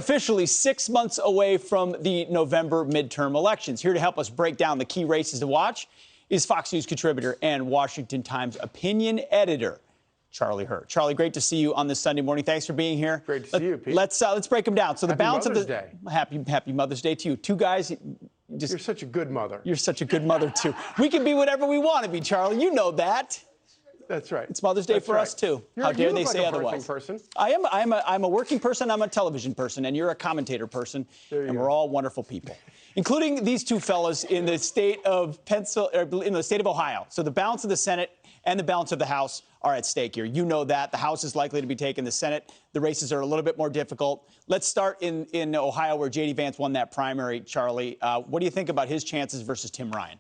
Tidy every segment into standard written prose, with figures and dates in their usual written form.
officially 6 months away from the November midterm elections. Here to help us break down the key races to watch is Fox News contributor and Washington Times opinion editor, Charlie Hurt. Charlie, great to see you on this Sunday morning. Thanks for being here. Great to see you, Pete. Let's break them down. So the balance of the Day. Happy Mother's Day to you. Two guys. You're such a good mother. You're such a good mother too. We can be whatever we want to be, Charlie. You know that. That's right. It's Mother's Day for us too. How dare they say otherwise? Person. I'm a working person. I'm a television person, and you're a commentator person, and we're all wonderful people, including these two fellas in the state of in the state of Ohio. So the balance of the Senate and the balance of the House are at stake here. You know that the House is likely to be taken. The Senate, the races are a little bit more difficult. Let's start in Ohio, where J.D. Vance won that primary. Charlie, what do you think about his chances versus Tim Ryan?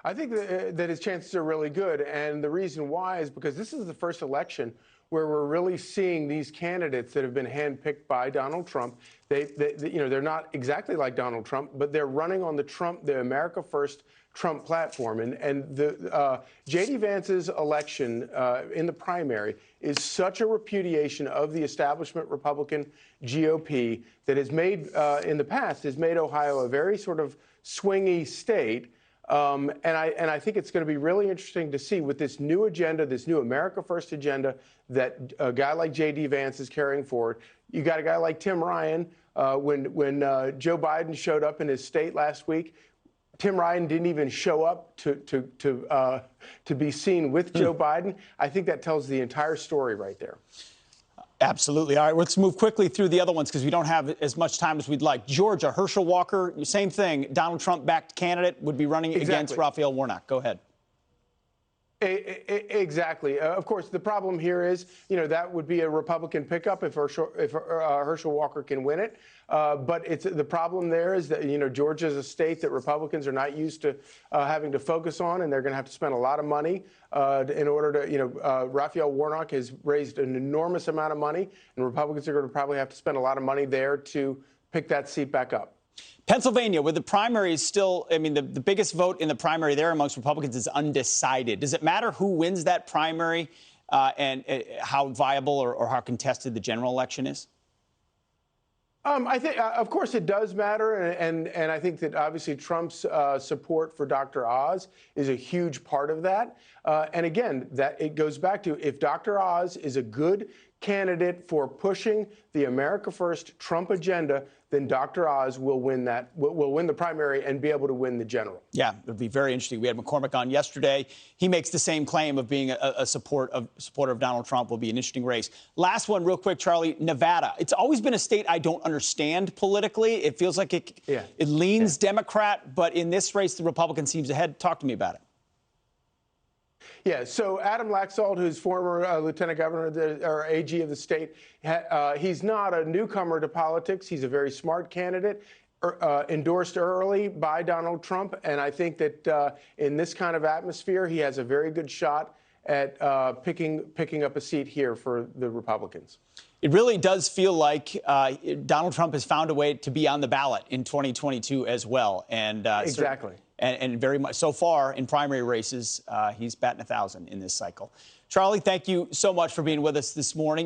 I think that his chances are really good, and the reason why is because this is the first election where we're really seeing these candidates that have been handpicked by Donald Trump. They're not exactly like Donald Trump, but they're running on the America First Trump platform. And the J.D. Vance's election in the primary is such a repudiation of the establishment Republican GOP that has made, in the past, has made Ohio a very sort of swingy state. And I think it's going to be really interesting to see with this new agenda, this new America First agenda that a guy like J.D. Vance is carrying forward. You got a guy like Tim Ryan. When Joe Biden showed up in his state last week, Tim Ryan didn't even show up to be seen with Joe Biden. I think that tells the entire story right there. Absolutely. All right, let's move quickly through the other ones because we don't have as much time as we'd like. Georgia, Herschel Walker, same thing. Donald Trump-backed candidate would be running against Raphael Warnock. Go ahead. Exactly. Of course, the problem here is, that would be a Republican pickup if Herschel Walker can win it. But the problem there is that, Georgia is a state that Republicans are not used to having to focus on, and they're going to have to spend a lot of money in order to, Raphael Warnock has raised an enormous amount of money, and Republicans are going to probably have to spend a lot of money there to pick that seat back up. Pennsylvania, where the primary is still, the biggest vote in the primary there amongst Republicans is undecided. Does it matter who wins that primary and how viable or how contested the general election is? I think, of course, it does matter, and I think that obviously Trump's support for Dr. Oz is a huge part of that. And again, that it goes back to if Dr. Oz is a good candidate for pushing the America First Trump agenda, then Dr. Oz will win the primary and be able to win the general. Yeah, it would be very interesting. We had McCormick on yesterday. He makes the same claim of being a supporter of Donald Trump. Will be an interesting race. Last one, real quick, Charlie. Nevada. It's always been a state I don't understand politically. It feels like it leans Democrat, but in this race, the Republican seems ahead. Talk to me about it. Yeah, so Adam Laxalt, who's former lieutenant governor or AG of the state, he's not a newcomer to politics. He's a very smart candidate, endorsed early by Donald Trump. And I think that in this kind of atmosphere, he has a very good shot at picking up a seat here for the Republicans. It really does feel like Donald Trump has found a way to be on the ballot in 2022 as well. And exactly. And very much so far in primary races, he's batting 1,000 in this cycle. Charlie, thank you so much for being with us this morning.